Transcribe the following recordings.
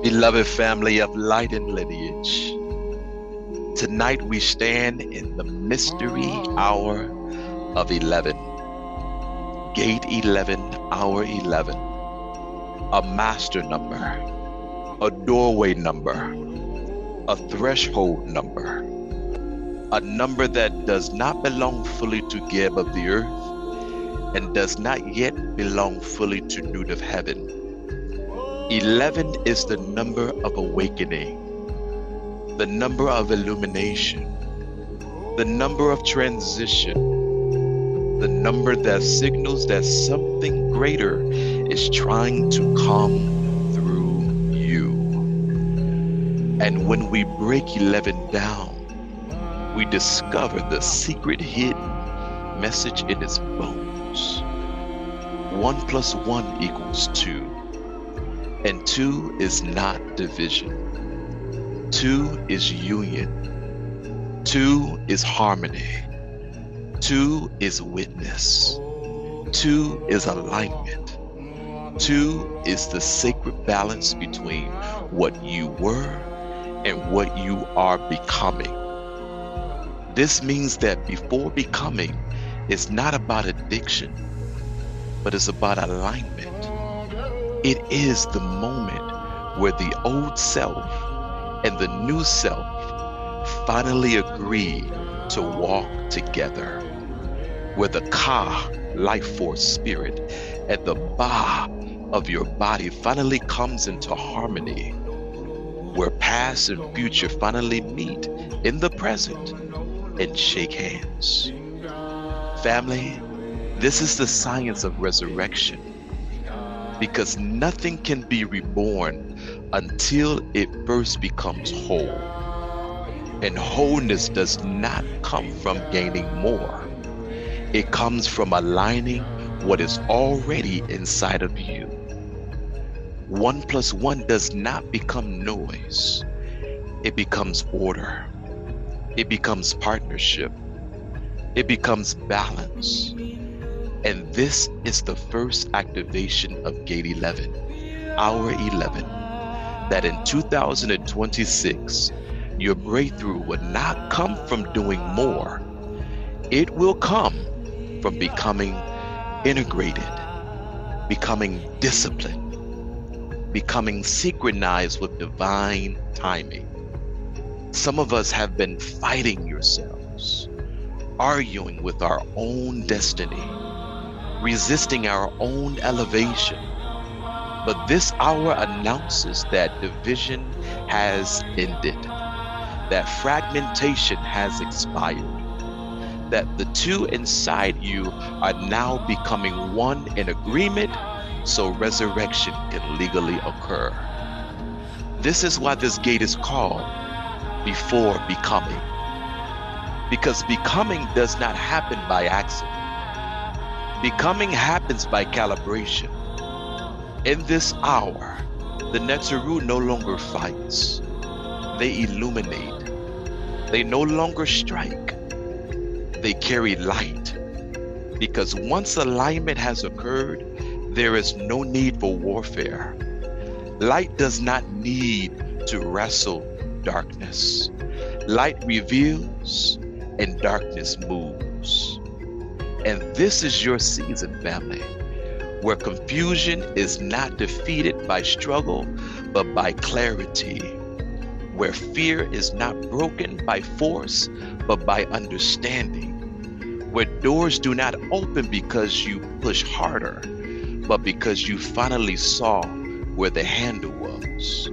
Beloved family of light and lineage, tonight we stand in the mystery hour of 11, gate 11, hour 11, a master number, a doorway number, a threshold number, a number that does not belong fully to Geb of the earth and does not yet belong fully to Nut of heaven. 11 is the number of awakening, the number of illumination, the number of transition, the number that signals that something greater is trying to come through you. And when we break 11 down, we discover the secret hidden message in its bones. 1 + 1 = 2. And 2 is not division. 2 is union. 2 is harmony. 2 is witness. 2 is alignment. 2 is the sacred balance between what you were and what you are becoming. This means that before becoming is not about addiction, but it's about alignment. It is the moment where the old self and the new self finally agree to walk together, where the Ka, life force spirit, and the Ba of your body finally comes into harmony, where past and future finally meet in the present and shake hands. Family, this is the science of resurrection, because nothing can be reborn until it first becomes whole. And wholeness does not come from gaining more. It comes from aligning what is already inside of you. 1 + 1 does not become noise. It becomes order. It becomes partnership. It becomes balance. And this is the first activation of gate 11, hour 11, that in 2026, your breakthrough will not come from doing more. It will come from becoming integrated, becoming disciplined, becoming synchronized with divine timing. Some of us have been fighting yourselves, arguing with our own destiny, resisting our own elevation. But this hour announces that division has ended, that fragmentation has expired, that the two inside you are now becoming one in agreement, so resurrection can legally occur. This is why this gate is called before becoming, because becoming does not happen by accident. Becoming happens by calibration. In this hour, the Netzeru no longer fights. They illuminate. They no longer strike. They carry light. Because once alignment has occurred, there is no need for warfare. Light does not need to wrestle darkness. Light reveals and darkness moves. And this is your season, family, where confusion is not defeated by struggle, but by clarity, where fear is not broken by force, but by understanding, where doors do not open because you push harder, but because you finally saw where the handle was.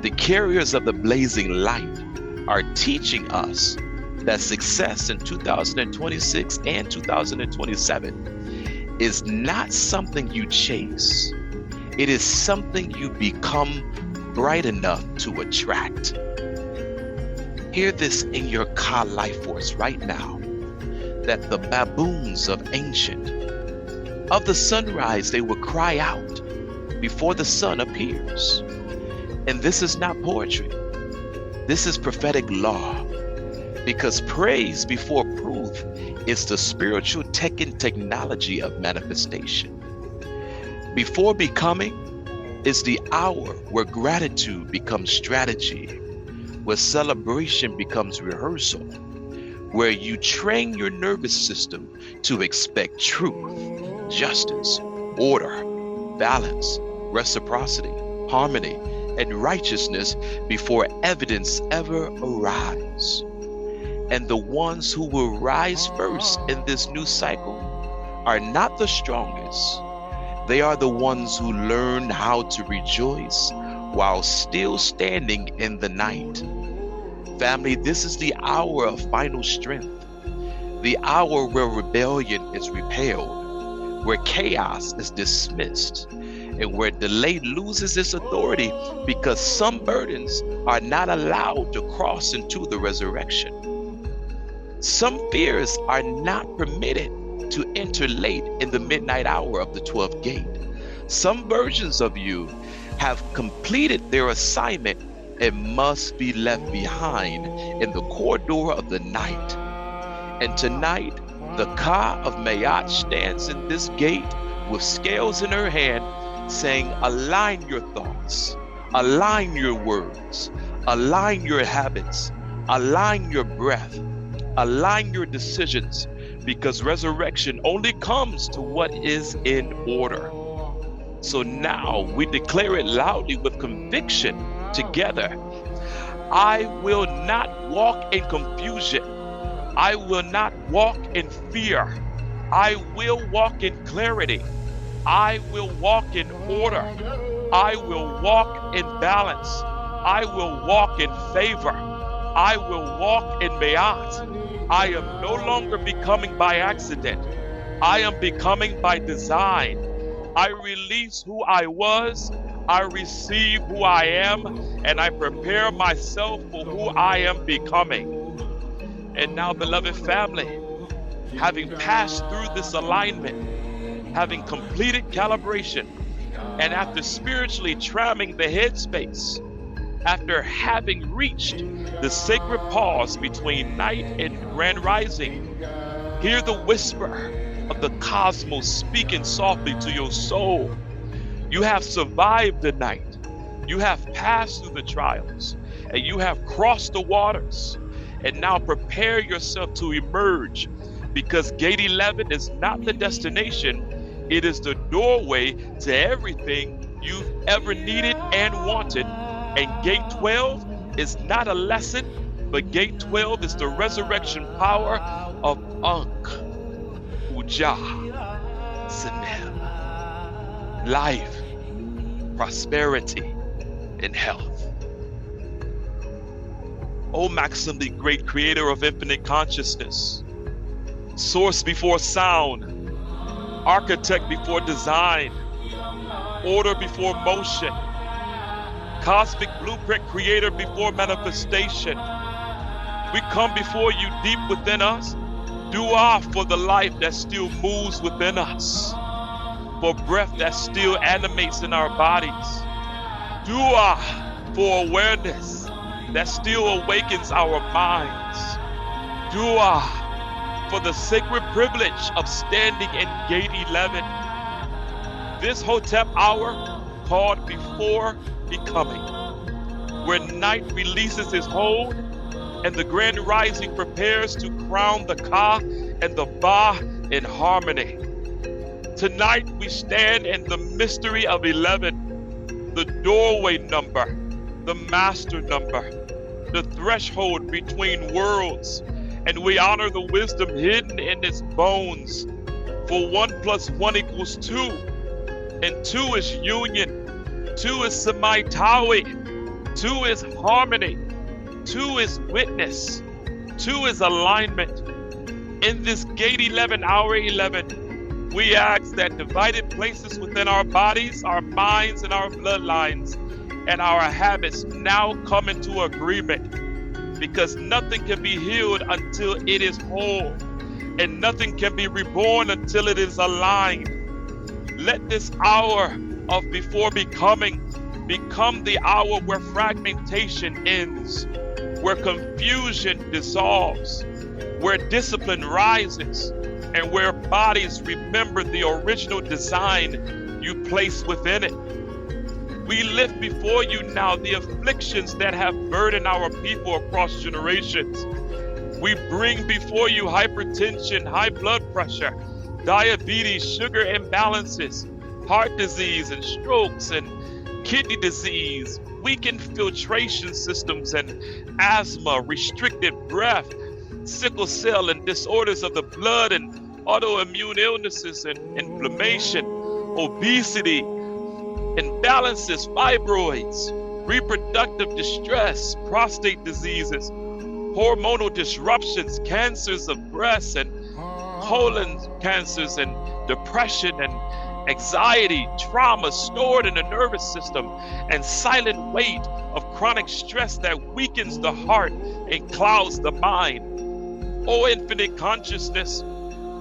The carriers of the blazing light are teaching us that success in 2026 and 2027 is not something you chase. It is something you become bright enough to attract. Hear this in your Ka life force right now, that the baboons of ancient, of the sunrise, they will cry out before the sun appears. And this is not poetry. This is prophetic law. Because praise before proof is the spiritual tech and technology of manifestation. Before becoming, It's the hour where gratitude becomes strategy, where celebration becomes rehearsal, where you train your nervous system to expect truth, justice, order, balance, reciprocity, harmony, and righteousness before evidence ever arrives. And the ones who will rise first in this new cycle are not the strongest. They are the ones who learn how to rejoice while still standing in the night. Family, this is the hour of final strength, the hour where rebellion is repelled, where chaos is dismissed, and where delay loses its authority because some burdens are not allowed to cross into the resurrection. Some fears are not permitted to enter late in the midnight hour of the 12th gate. Some versions of you have completed their assignment and must be left behind in the corridor of the night. And tonight, the Ka of Mayat stands in this gate with scales in her hand, saying, align your thoughts, align your words, align your habits, align your breath, align your decisions, because resurrection only comes to what is in order. So now we declare it loudly with conviction together. I will not walk in confusion. I will not walk in fear. I will walk in clarity. I will walk in order. I will walk in balance. I will walk in favor. I will walk in Mayat. I am no longer becoming by accident. I am becoming by design. I release who I was, I receive who I am, and I prepare myself for who I am becoming. And now, beloved family, having passed through this alignment, having completed calibration, and after spiritually tramming the headspace, after having reached the sacred pause between night and grand rising, hear the whisper of the cosmos speaking softly to your soul. You have survived the night. You have passed through the trials, and you have crossed the waters. And now prepare yourself to emerge, because Gate 11 is not the destination. It is the doorway to everything you've ever needed and wanted. And Gate 12 is not a lesson, but Gate 12 is the resurrection power of Ankh, Uja, Senem, life, prosperity, and health. O Maximally great creator of infinite consciousness, source before sound, architect before design, order before motion, cosmic blueprint creator before manifestation. We come before you deep within us. Dua for the life that still moves within us, for breath that still animates in our bodies. Dua for awareness that still awakens our minds. Dua for the sacred privilege of standing in Gate 11. This Hotep hour called before becoming, where night releases its hold and the grand rising prepares to crown the Ka and the Ba in harmony. Tonight we stand in the mystery of 11, the doorway number, the master number, the threshold between worlds, and we honor the wisdom hidden in its bones. For 1 + 1 = 2, and 2 is union, 2 is Samaitawi, 2 is harmony, 2 is witness, 2 is alignment. In this Gate 11, hour 11, we ask that divided places within our bodies, our minds, and our bloodlines, and our habits now come into agreement, because nothing can be healed until it is whole, and nothing can be reborn until it is aligned. Let this hour of before becoming become the hour where fragmentation ends, where confusion dissolves, where discipline rises, and where bodies remember the original design you placed within it. We lift before you now the afflictions that have burdened our people across generations. We bring before you hypertension, high blood pressure, diabetes, sugar imbalances, heart disease and strokes and kidney disease, weakened filtration systems and asthma, restricted breath, sickle cell and disorders of the blood and autoimmune illnesses and inflammation, obesity, imbalances, fibroids, reproductive distress, prostate diseases, hormonal disruptions, cancers of breast and colon cancers and depression and anxiety, trauma stored in the nervous system, and silent weight of chronic stress that weakens the heart and clouds the mind. O infinite consciousness,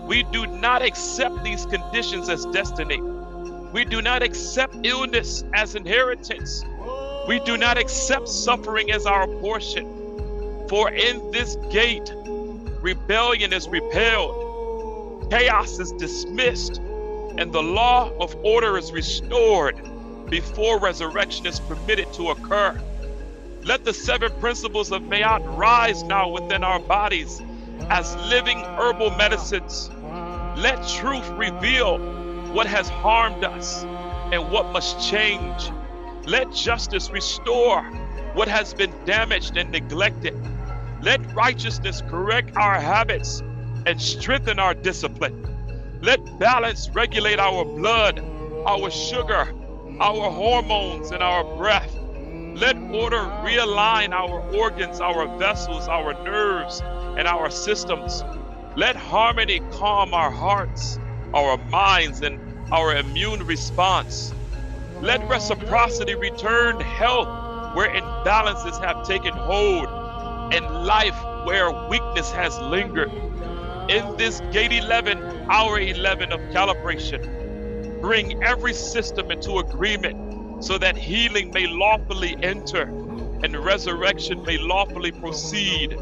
we do not accept these conditions as destiny. We do not accept illness as inheritance. We do not accept suffering as our portion. For in this gate, rebellion is repelled, chaos is dismissed, and the law of order is restored before resurrection is permitted to occur. Let the 7 principles of Mayat rise now within our bodies as living herbal medicines. Let truth reveal what has harmed us and what must change. Let justice restore what has been damaged and neglected. Let righteousness correct our habits and strengthen our discipline. Let balance regulate our blood, our sugar, our hormones, and our breath. Let order realign our organs, our vessels, our nerves, and our systems. Let harmony calm our hearts, our minds, and our immune response. Let reciprocity return health where imbalances have taken hold, and life where weakness has lingered. In this gate 11, hour 11 of calibration, bring every system into agreement so that healing may lawfully enter and resurrection may lawfully proceed.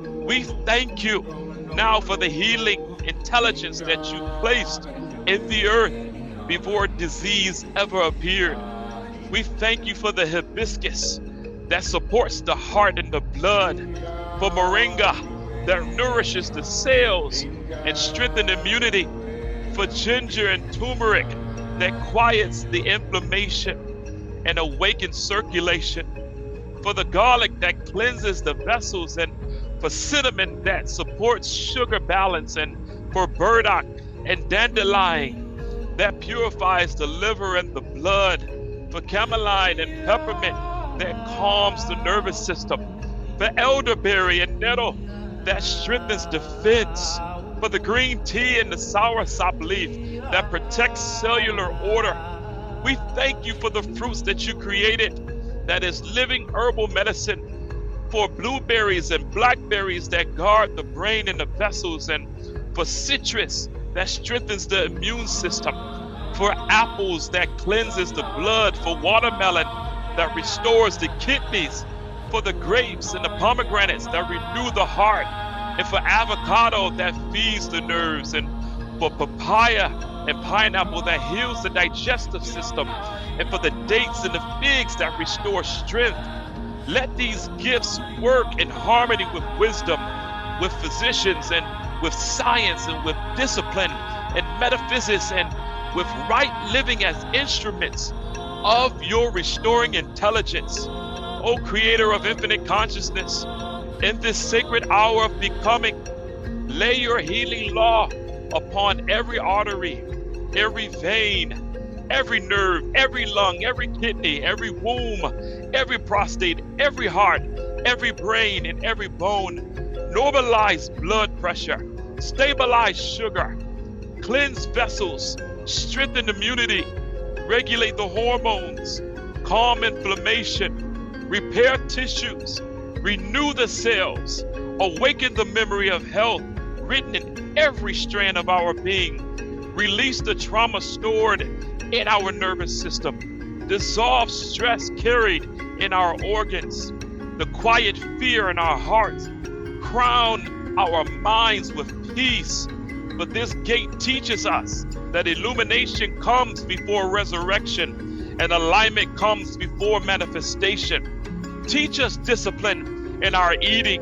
We thank you now for the healing intelligence that you placed in the earth before disease ever appeared. We thank you for the hibiscus that supports the heart and the blood, for moringa that nourishes the cells and strengthens immunity, for ginger and turmeric that quiets the inflammation and awakens circulation, for the garlic that cleanses the vessels, and for cinnamon that supports sugar balance, and for burdock and dandelion that purifies the liver and the blood, for cameline and peppermint that calms the nervous system, for elderberry and nettle that strengthens defense, for the green tea and the soursop leaf that protects cellular order. We thank you for the fruits that you created that is living herbal medicine, for blueberries and blackberries that guard the brain and the vessels, and for citrus that strengthens the immune system, for apples that cleanses the blood, for watermelon that restores the kidneys, for the grapes and the pomegranates that renew the heart, and for avocado that feeds the nerves, and for papaya and pineapple that heals the digestive system, and for the dates and the figs that restore strength. Let these gifts work in harmony with wisdom, with physicians, and with science, and with discipline and metaphysics, and with right living as instruments of your restoring intelligence. O Creator of infinite consciousness, in this sacred hour of becoming, lay your healing law upon every artery, every vein, every nerve, every lung, every kidney, every womb, every prostate, every heart, every brain, and every bone. Normalize blood pressure, stabilize sugar, cleanse vessels, strengthen immunity, regulate the hormones, calm inflammation, repair tissues, renew the cells, awaken the memory of health written in every strand of our being, release the trauma stored in our nervous system, dissolve stress carried in our organs, the quiet fear in our hearts, crown our minds with peace. But this gate teaches us that illumination comes before resurrection, and alignment comes before manifestation. Teach us discipline in our eating,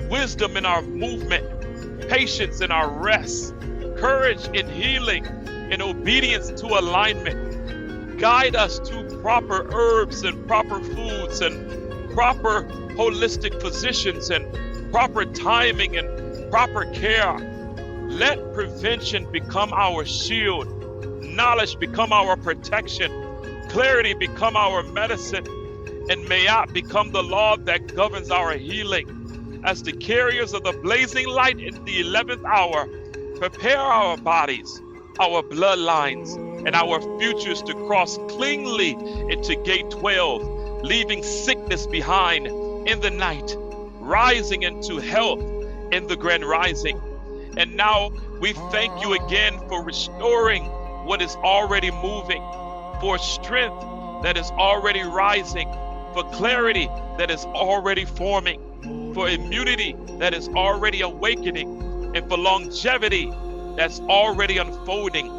wisdom in our movement, patience in our rest, courage in healing, and obedience to alignment. Guide us to proper herbs and proper foods and proper holistic physicians and proper timing and proper care. Let prevention become our shield, knowledge become our protection, clarity become our medicine, and Mayat become the law that governs our healing. As the carriers of the blazing light in the 11th hour, prepare our bodies, our bloodlines, and our futures to cross cleanly into gate 12, leaving sickness behind in the night, rising into health in the grand rising. And now we thank you again for restoring what is already moving, for strength that is already rising, for clarity that is already forming, for immunity that is already awakening, and for longevity that's already unfolding.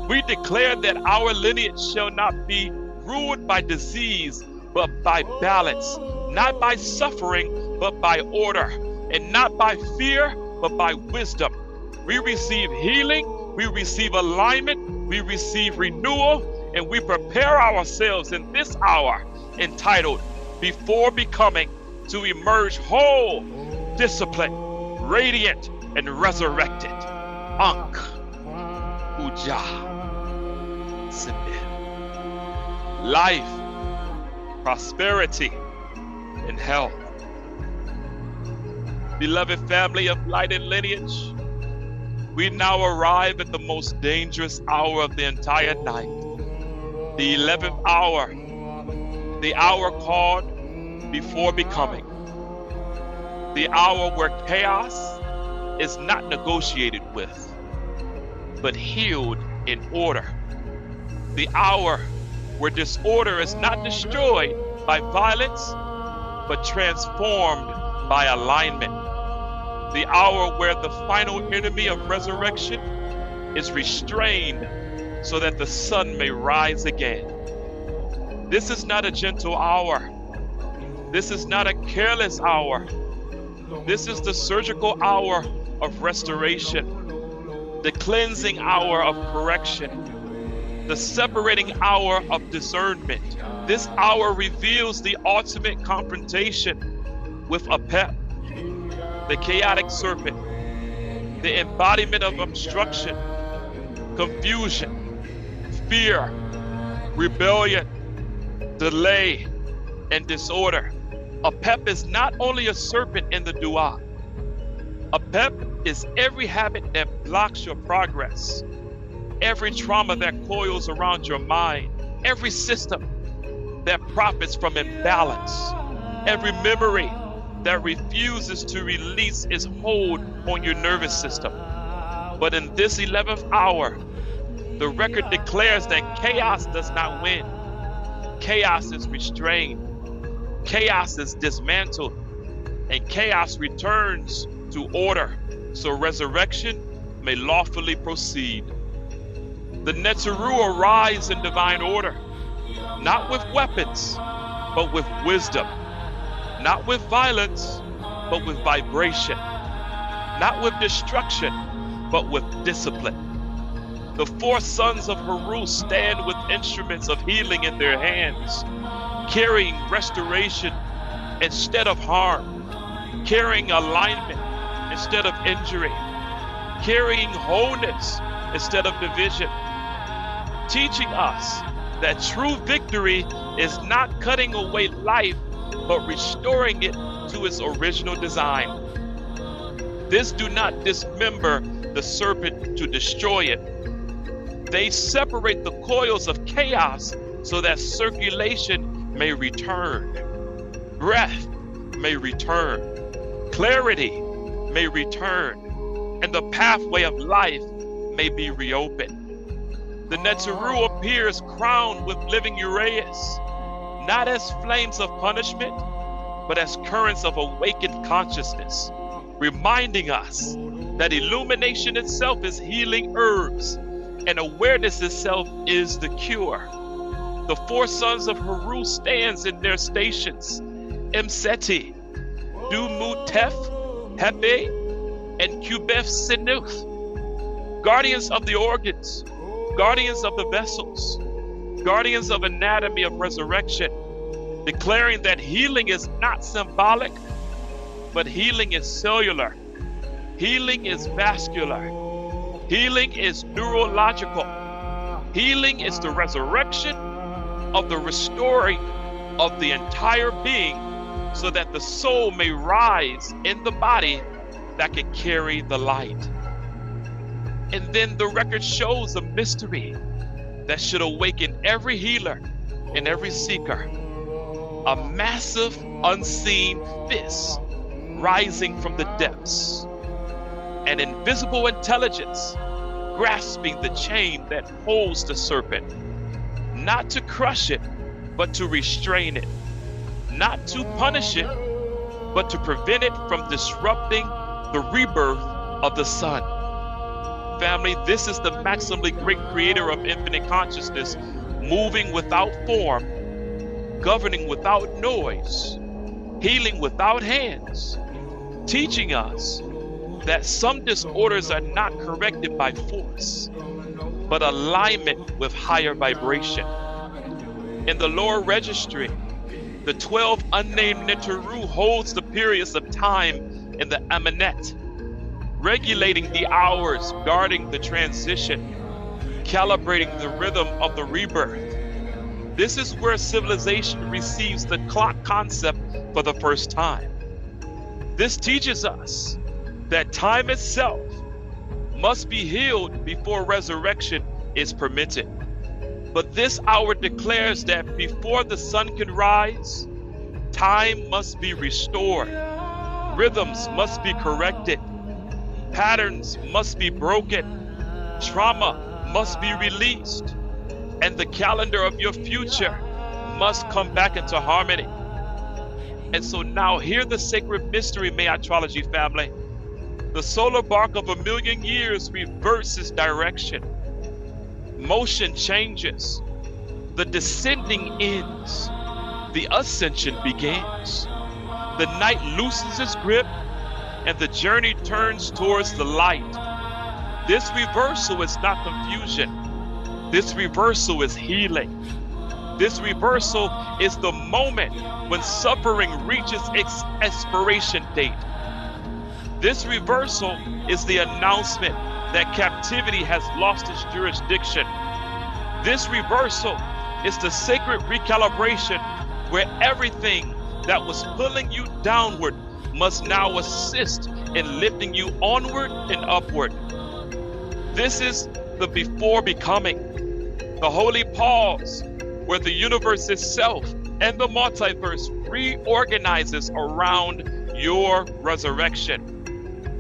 We declare that our lineage shall not be ruled by disease, but by balance, not by suffering, but by order, and not by fear, but by wisdom. We receive healing, we receive alignment, we receive renewal, and we prepare ourselves in this hour entitled Before Becoming to emerge whole, disciplined, radiant, and resurrected. Ankh, Uja, Sinde. Life, prosperity, and health. Beloved family of light and lineage, we now arrive at the most dangerous hour of the entire night, the 11th hour, the hour called Before Becoming, the hour where chaos is not negotiated with, but healed in order, the hour where disorder is not destroyed by violence, but transformed by alignment, the hour where the final enemy of resurrection is restrained so that the sun may rise again. This is not a gentle hour. This is not a careless hour. This is the surgical hour of restoration, the cleansing hour of correction, the separating hour of discernment. This hour reveals the ultimate confrontation with Apep, the chaotic serpent, the embodiment of obstruction, confusion, fear, rebellion, delay, and disorder. Apep is not only a serpent in the dua. Apep is every habit that blocks your progress, every trauma that coils around your mind, every system that profits from imbalance, every memory that refuses to release its hold on your nervous system. But in this 11th hour, the record declares that chaos does not win. Chaos is restrained. Chaos is dismantled. And chaos returns to order, so resurrection may lawfully proceed. The Netzeru arise in divine order, not with weapons, but with wisdom. Not with violence, but with vibration. Not with destruction, but with discipline. The four sons of Haru stand with instruments of healing in their hands, carrying restoration instead of harm, carrying alignment instead of injury, carrying wholeness instead of division, teaching us that true victory is not cutting away life, but restoring it to its original design. This do not dismember the serpent to destroy it. They separate the coils of chaos so that circulation may return, breath may return, clarity may return, and the pathway of life may be reopened. The Netzeru appears crowned with living Uraeus, not as flames of punishment, but as currents of awakened consciousness, reminding us that illumination itself is healing herbs, and awareness itself is the cure. The four sons of Heru stands in their stations. Mseti, Dumutef, Hebe, and Kubef Sinuth. Guardians of the organs, guardians of the vessels, guardians of anatomy of resurrection, declaring that healing is not symbolic, but healing is cellular. Healing is vascular. Healing is neurological. Healing is the resurrection of the restoring of the entire being so that the soul may rise in the body that can carry the light. And then the record shows a mystery that should awaken every healer and every seeker. A massive unseen fist rising from the depths. An invisible intelligence grasping the chain that holds the serpent, not to crush it, but to restrain it, not to punish it, but to prevent it from disrupting the rebirth of the sun. Family, this is the maximally great creator of infinite consciousness, moving without form, governing without noise, healing without hands, teaching us that some disorders are not corrected by force, but alignment with higher vibration. In the lower registry, the 12 unnamed Neteru holds the periods of time in the Amanet, regulating the hours, guarding the transition, calibrating the rhythm of the rebirth. This is where civilization receives the clock concept for the first time. This teaches us that time itself must be healed before resurrection is permitted. But this hour declares that before the sun can rise, time must be restored, rhythms must be corrected, patterns must be broken, trauma must be released, and the calendar of your future must come back into harmony. And so now hear the sacred mystery, Meatrology family. The solar bark of 1,000,000 years reverses direction. Motion changes. The descending ends. The ascension begins. The night loosens its grip and the journey turns towards the light. This reversal is not confusion. This reversal is healing. This reversal is the moment when suffering reaches its expiration date. This reversal is the announcement that captivity has lost its jurisdiction. This reversal is the sacred recalibration where everything that was pulling you downward must now assist in lifting you onward and upward. This is the before becoming, the holy pause where the universe itself and the multiverse reorganizes around your resurrection.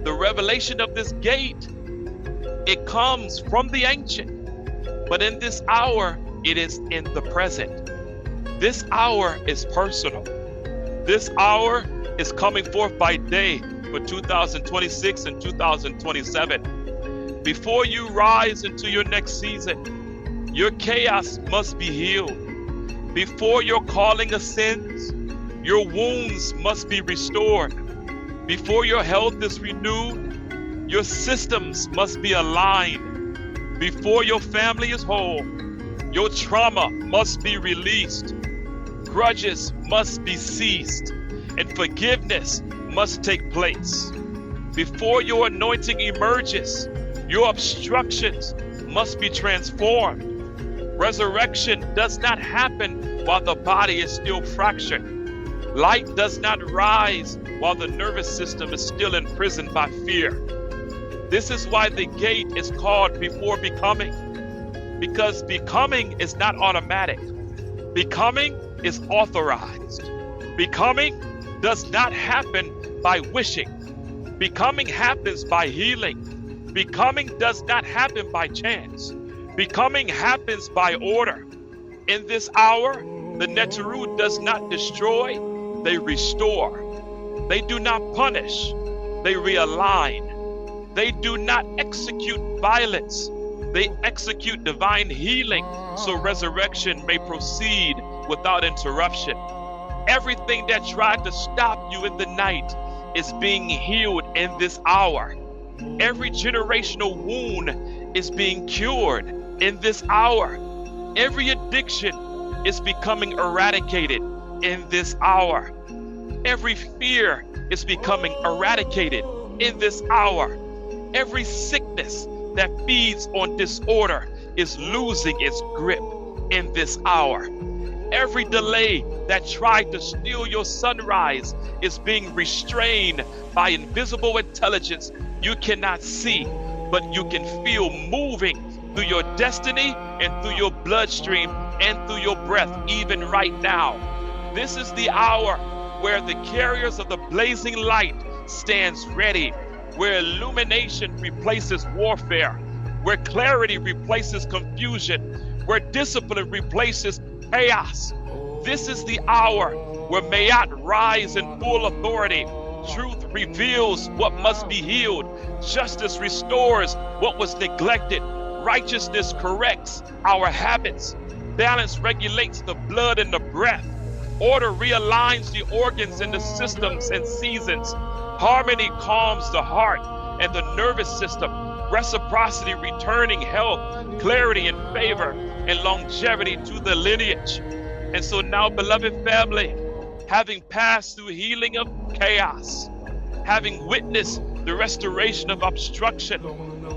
The revelation of this gate, it comes from the ancient, but in this hour, it is in the present. This hour is personal. This hour is coming forth by day for 2026 and 2027. Before you rise into your next season, your chaos must be healed. Before your calling ascends, your wounds must be restored. Before your health is renewed, your systems must be aligned. Before your family is whole, your trauma must be released. Grudges must be ceased, and forgiveness must take place. Before your anointing emerges, your obstructions must be transformed. Resurrection does not happen while the body is still fractured. Light does not rise while the nervous system is still imprisoned by fear. This is why the gate is called before becoming, because becoming is not automatic. Becoming is authorized. Becoming does not happen by wishing. Becoming happens by healing. Becoming does not happen by chance. Becoming happens by order. In this hour, the Neteru does not destroy, they restore. They do not punish, they realign. They do not execute violence, They execute divine healing so resurrection may proceed without interruption. Everything that tried to stop you in the night is being healed in this hour. Every generational wound is being cured in this hour. Every addiction is becoming eradicated in this hour. Every fear is becoming eradicated in this hour. Every sickness that feeds on disorder is losing its grip in this hour. Every delay that tried to steal your sunrise is being restrained by invisible intelligence you cannot see, but you can feel moving through your destiny and through your bloodstream and through your breath, even right now. This is the hour where the carriers of the blazing light stands ready, where illumination replaces warfare, where clarity replaces confusion, where discipline replaces chaos. This is the hour where Mayat rise in full authority. Truth reveals what must be healed. Justice restores what was neglected. Righteousness corrects our habits. Balance regulates the blood and the breath. Order realigns the organs and the systems and seasons. Harmony calms the heart and the nervous system. Reciprocity returning health, clarity and favor, and longevity to the lineage. And so now, beloved family, having passed through healing of chaos, having witnessed the restoration of obstruction,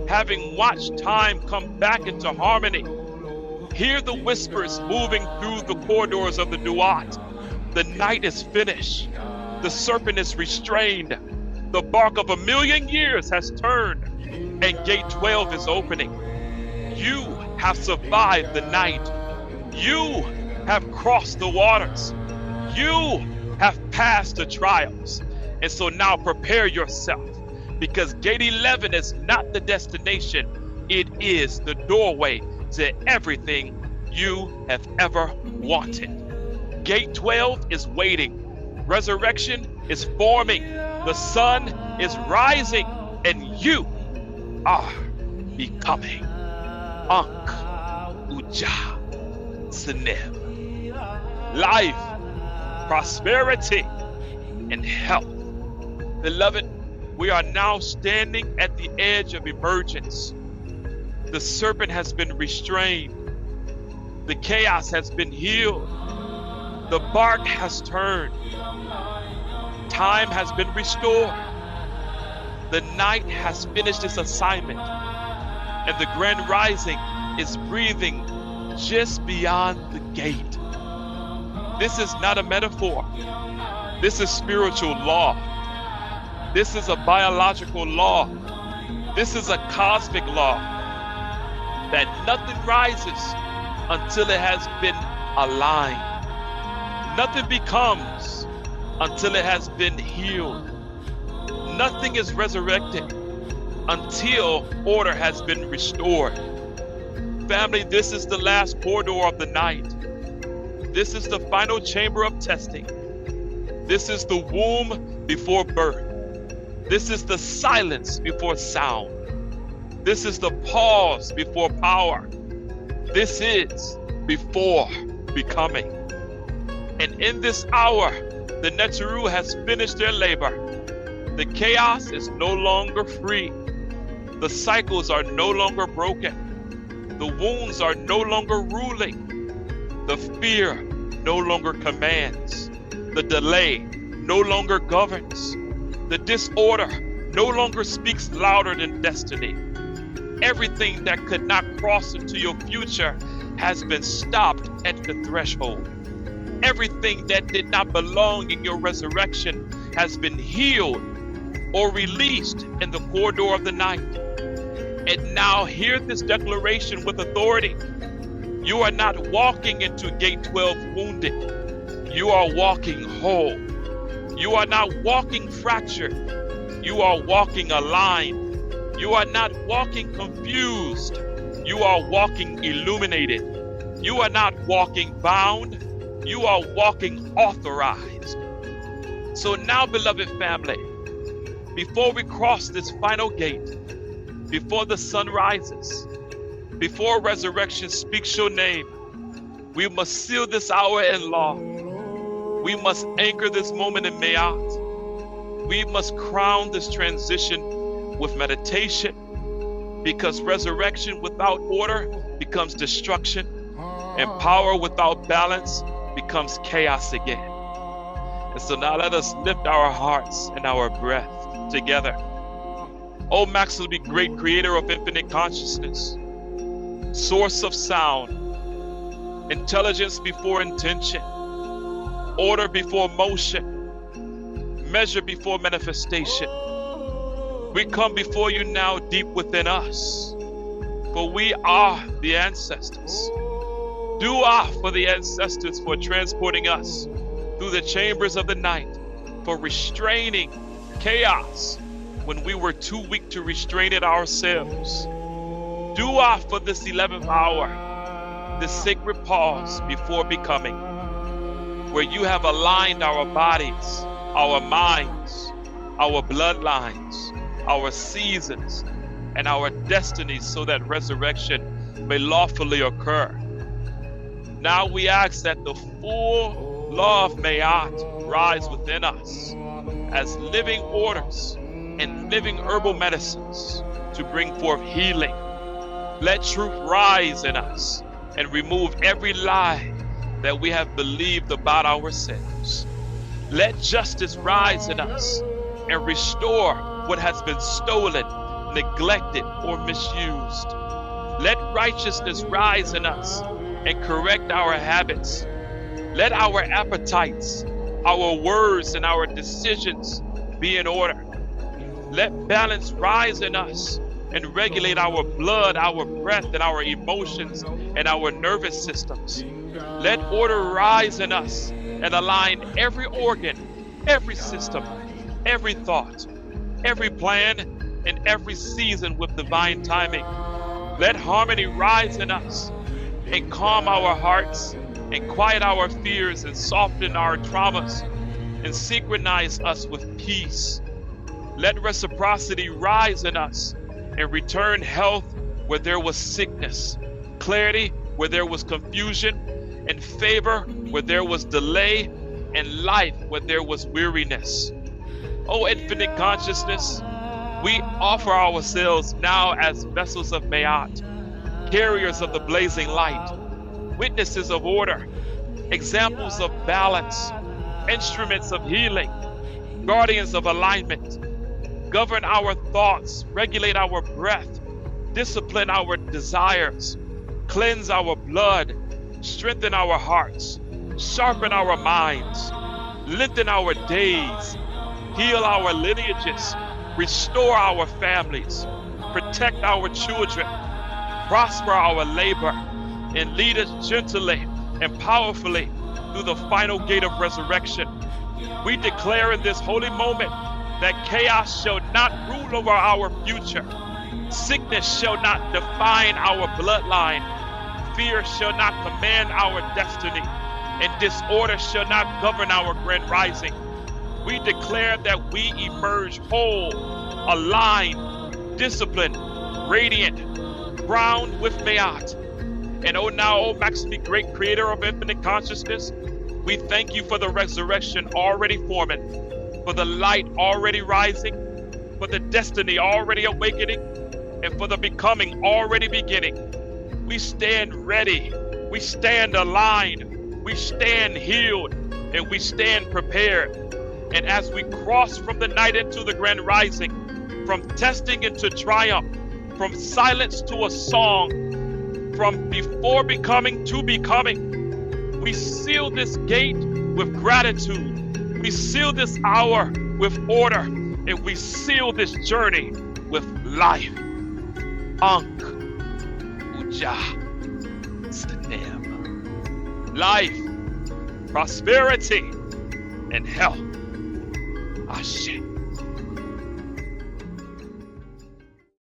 having watched time come back into harmony, hear the whispers moving through the corridors of the Duat. The night is finished. The serpent is restrained. The bark of 1,000,000 years has turned, and gate 12 is opening. You have survived the night. You have crossed the waters. You have passed the trials. And so now prepare yourself, because gate 11 is not the destination. It is the doorway to everything you have ever wanted. Gate 12 is waiting. Resurrection is forming. The sun is rising, and you are becoming Ankh Uja Senev. Life, prosperity, and health. Beloved, we are now standing at the edge of emergence. The serpent has been restrained. The chaos has been healed. The bark has turned. Time has been restored. The night has finished its assignment, and the grand rising is breathing just beyond the gate. This is not a metaphor. This is spiritual law. This is a biological law. This is a cosmic law, that nothing rises until it has been aligned. Nothing becomes until it has been healed. Nothing is resurrected until order has been restored. Family, this is the last corridor of the night. This is the final chamber of testing. This is the womb before birth. This is the silence before sound. This is the pause before power. This is before becoming. And in this hour, the Netzeru has finished their labor. The chaos is no longer free. The cycles are no longer broken. The wounds are no longer ruling. The fear no longer commands. The delay no longer governs. The disorder no longer speaks louder than destiny. Everything that could not cross into your future has been stopped at the threshold. Everything that did not belong in your resurrection has been healed or released in the corridor of the night. And now hear this declaration with authority. You are not walking into gate 12 wounded. You are walking whole. You are not walking fractured. You are walking aligned. You are not walking confused. You are walking illuminated. You are not walking bound. You are walking authorized. So now, beloved family, before we cross this final gate, before the sun rises, Before resurrection speaks your name, we must seal this hour in law. We must anchor this moment in Mayat. We must crown this transition with meditation, because resurrection without order becomes destruction, and power without balance becomes chaos again. And so now let us lift our hearts and our breath together. O Maximally great creator of infinite consciousness, source of sound, intelligence before intention, order before motion, measure before manifestation. We come before you now deep within us, for we are the ancestors. Dua for the ancestors for transporting us through the chambers of the night, for restraining chaos when we were too weak to restrain it ourselves. Dua for this 11th hour, this sacred pause before becoming, where you have aligned our bodies, our minds, our bloodlines, our seasons, and our destinies so that resurrection may lawfully occur. Now we ask that the full law of Mayat rise within us as living orders and living herbal medicines to bring forth healing. Let truth rise in us and remove every lie that we have believed about ourselves. Let justice rise in us and restore what has been stolen, neglected, or misused. Let righteousness rise in us and correct our habits. Let our appetites, our words, and our decisions be in order. Let balance rise in us and regulate our blood, our breath, and our emotions, and our nervous systems. Let order rise in us and align every organ, every system, every thought, every plan, and every season with divine timing. Let harmony rise in us and calm our hearts and quiet our fears and soften our traumas and synchronize us with peace. Let reciprocity rise in us and return health where there was sickness, clarity where there was confusion, and favor where there was delay, and life where there was weariness. O infinite consciousness, we offer ourselves now as vessels of Mayat, carriers of the blazing light, witnesses of order, examples of balance, instruments of healing, guardians of alignment. Govern our thoughts, regulate our breath, discipline our desires, cleanse our blood, strengthen our hearts, sharpen our minds, lengthen our days, heal our lineages, restore our families, protect our children, prosper our labor, and lead us gently and powerfully through the final gate of resurrection. We declare in this holy moment that chaos shall not rule over our future. Sickness shall not define our bloodline. Fear shall not command our destiny, and disorder shall not govern our grand rising. We declare that we emerge whole, aligned, disciplined, radiant, crowned with Mayat. And oh now, oh Maximally great creator of infinite consciousness, we thank you for the resurrection already forming, for the light already rising, for the destiny already awakening, and for the becoming already beginning. We stand ready, we stand aligned, we stand healed, and we stand prepared. And as we cross from the night into the grand rising, from testing into triumph, from silence to a song, from before becoming to becoming, we seal this gate with gratitude. We seal this hour with order, and we seal this journey with life. Ankh, Uja, Sanem. Life, prosperity, and health. Ashe.